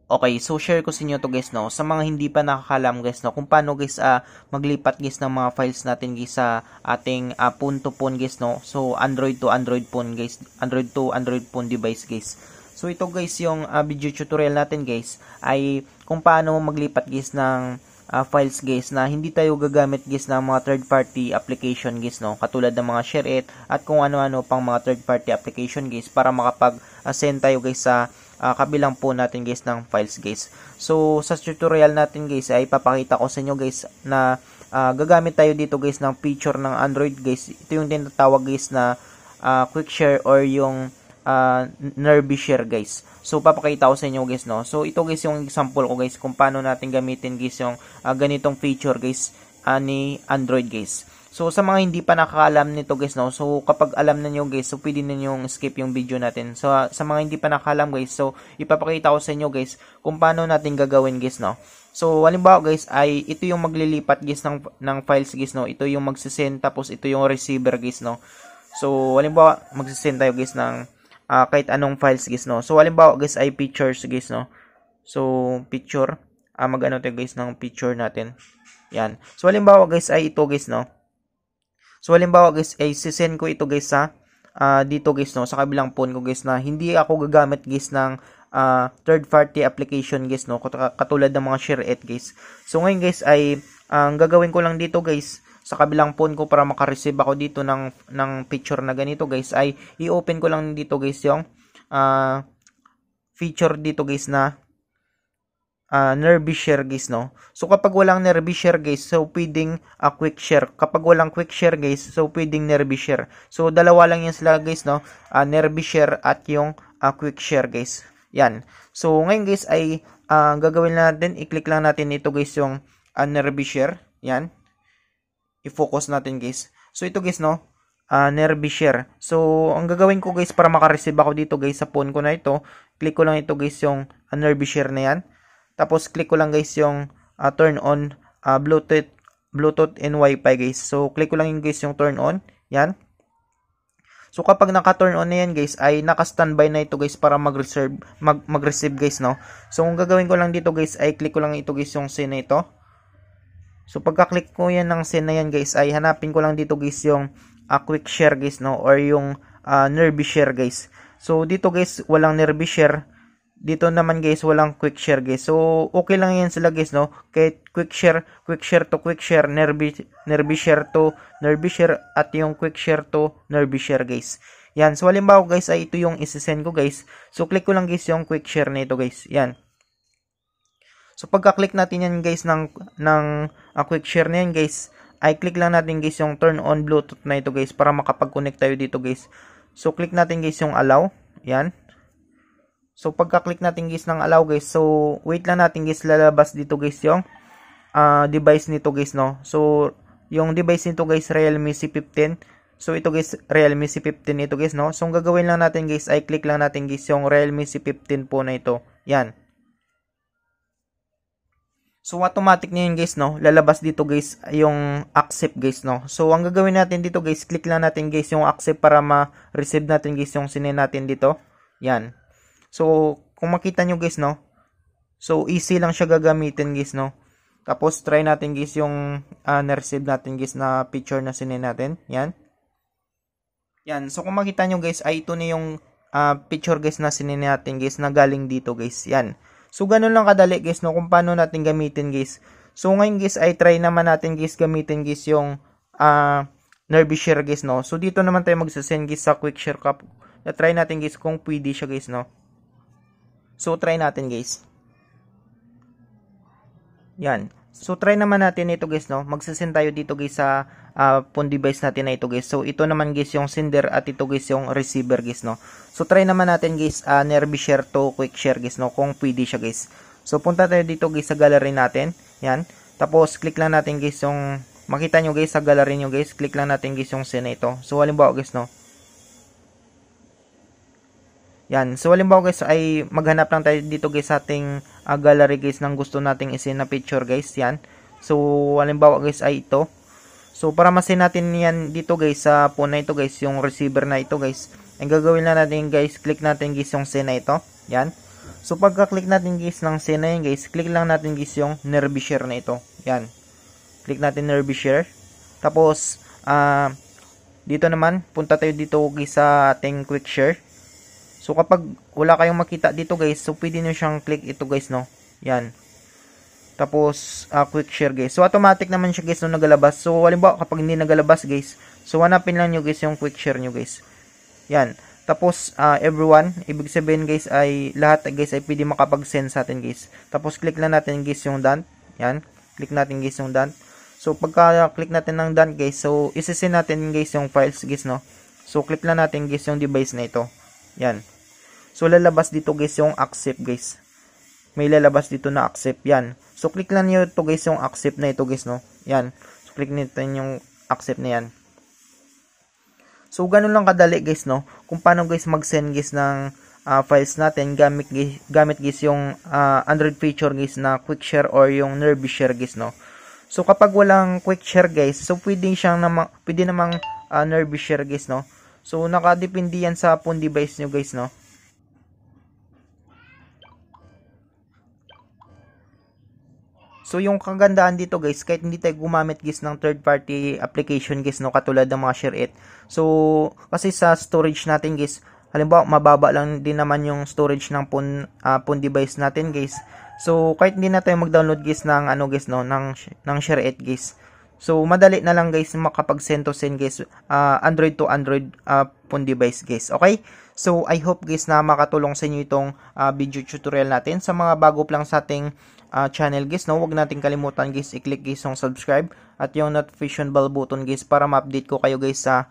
Okay, so share ko sa inyo to guys, no. Sa mga hindi pa nakakalam guys, no, kung paano guys maglipat guys ng mga files natin guys sa ating phone to phone guys, no. So Android to Android phone guys, Android to Android phone device guys. So ito guys yung video tutorial natin guys ay kung paano maglipat guys ng files guys na hindi tayo gagamit guys ng mga third party application guys, no, katulad ng mga ShareIt at kung ano-ano pang mga third party application guys para makapag send tayo guys sa kabilang po natin guys ng files guys. So sa tutorial natin guys ay papakita ko sa inyo guys na gagamit tayo dito guys ng feature ng Android guys. Ito yung tinatawag guys na quick share or yung Nerby share guys. So papakita ko sa inyo guys, no. So ito guys yung example ko guys kung paano natin gamitin guys yung ganitong feature guys ni Android guys. So sa mga hindi pa nakakaalam nito guys, no. So kapag alam na niyo guys, so pwede niyo skip yung video natin. So sa mga hindi pa nakakaalam guys, so ipapakita ko sa inyo guys kung paano natin gagawin guys, no. So halimbawa guys ay ito yung maglilipat guys ng files guys, no. Ito yung magsisend tapos ito yung receiver guys, no. So halimbawa magsisend tayo guys ng kahit anong files guys, no. So halimbawa guys ay pictures guys, no. So picture, magano tayo guys ng picture natin. Yan. So halimbawa guys ay ito guys, no. So halimbawa guys ay sisend ko ito guys sa dito guys, no, sa kabilang phone ko guys na hindi ako gagamit guys ng third party application guys, no, katulad ng mga ShareIt guys. So ngayon guys ay ang gagawin ko lang dito guys sa kabilang phone ko para maka-receive ako dito ng picture na ganito guys ay i-open ko lang dito guys yung feature dito guys na Nerby share guys, no. So kapag walang Nerby share guys, so pwedeng quick share. Kapag walang quick share guys, so pwedeng Nerby share. So dalawa lang yan sila guys, no. Nerby share at yung quick share guys. Yan. So ngayon guys ay gagawin natin, i-click lang natin ito guys yung Nerby share. Yan. I-focus natin guys. So ito guys, no. Nerby share. So ang gagawin ko guys para maka-receive ako dito guys sa phone ko na ito, click ko lang ito guys yung Nerby share na yan. Tapos click ko lang guys yung turn on Bluetooth and Wi-Fi guys. So click ko lang yung guys yung turn on. Yan. So kapag naka-turn on na yan guys ay naka-standby na ito guys para mag-receive guys, no. So kung gagawin ko lang dito guys ay click ko lang ito guys yung scene na ito. So pagka-click ko yan ng scene na yan guys ay hanapin ko lang dito guys yung quick share guys, no, or yung Nerby share guys. So dito guys walang Nerby share. Dito naman guys walang quick share guys. So okay lang yan sila guys, no. Kaya quick share to quick share, Nerby share to Nerby share at yung quick share to Nerby share guys. Yan. So halimbawa guys ay ito yung isi-send ko guys. So click ko lang guys yung quick share na ito guys. Yan. So pagka-click natin yan guys ng quick share na yan guys, ay click lang natin guys yung turn on Bluetooth na ito guys para makapag-connect tayo dito guys. So click natin guys yung allow. Yan. So pagka-click natin guys ng allow guys, so wait lang natin guys, lalabas dito guys yung device nito guys, no. So yung device nito guys Realme C15. So ito guys Realme C15 ito guys, no. So ang gagawin lang natin guys ay click lang natin guys yung Realme C15 po na ito. Yan. So automatic na yun guys, no. Lalabas dito guys yung accept guys, no. So ang gagawin natin dito guys, click lang natin guys yung accept para ma-receive natin guys yung sine natin dito. Yan. So, kung makita nyo guys, no. So, easy lang siya gagamitin guys, no. Tapos, try natin guys yung na-receive natin guys na picture na sinin natin. Yan. Yan. So, kung makita nyo guys, ay ito na yung picture guys na sinin natin guys na galing dito guys. Yan. So, ganun lang kadali guys, no. Kung paano natin gamitin guys. So, ngayon guys, ay try naman natin guys gamitin guys yung Nerby share guys, no. So, dito naman tayo magsasend guys sa quick share cup. Try natin guys kung pwede siya guys, no. So, try natin guys. Yan. So, try naman natin ito guys, no. Magsasend tayo dito guys sa phone device natin na ito guys. So, ito naman guys yung sender at ito guys yung receiver guys, no. So, try naman natin guys Nerby share to quick share guys, no. Kung pwede siya guys. So, punta tayo dito guys sa gallery natin. Yan. Tapos, click lang natin guys yung makita nyo guys sa gallery nyo guys. Click lang natin guys yung scene na ito. So, halimbawa guys, no. Yan. So, halimbawa guys, ay maghanap lang tayo dito guys sa ating gallery guys ng gusto nating isin na picture guys. Yan. So, halimbawa guys ay ito. So, para masin natin yan dito guys sa phone na ito guys, yung receiver na ito guys. Ang gagawin na natin guys, click natin guys yung send na ito. Yan. So pagka-click natin guys ng send na yan guys, click lang natin guys yung Nerby Share na ito. Yan. Click natin Nerby Share. Tapos dito naman, punta tayo dito guys sa ating quick share. So kapag wala kayong makita dito guys, so pwede nyo siyang click ito guys, no. Yan. Tapos quick share guys. So automatic naman siya guys nung nagalabas. So halimbawa kapag hindi nagalabas guys, so hanapin lang nyo guys yung quick share nyo guys. Yan. Tapos everyone, ibig sabihin guys ay lahat guys ay pwede makapag-send sa atin guys. Tapos click lang natin guys yung done. Yan. Click natin guys yung done. So pagka click natin ng done guys, so isi-send natin guys yung files guys, no. So click lang natin guys yung device na ito. Yan. So lalabas dito guys yung accept guys. May lalabas dito na accept, yan. So click lang niyo ito guys yung accept na ito guys, no. Yan. So click nito yung accept na yan. So ganun lang kadali guys, no, kung paano guys mag-send guys ng files natin gamit guys yung Android feature guys na quick share or yung Nerby Share guys, no. So kapag walang quick share guys, so pwede namang Nerby Share guys, no. So nakadepende yan sa phone device nyo guys, no. So yung kagandaan dito guys, kahit hindi tayo gumamit guys ng third party application guys, no, katulad ng mga ShareIt. So kasi sa storage natin guys, halimbawa mababa lang din naman yung storage ng phone device natin guys. So kahit hindi na tayo mag-download guys ng ano guys, no, ng ShareIt guys. So madali na lang guys makapag-send to send guys Android to Android phone device guys. Okay? So I hope guys na makatulong sa inyo itong video tutorial natin. Sa mga bago pa lang sa ating channel guys, no, huwag nating kalimutan guys i-click guys yung subscribe at yung notification bell button guys para ma-update ko kayo guys sa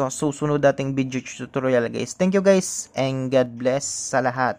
susunod dating video tutorial guys. Thank you guys and God bless sa lahat.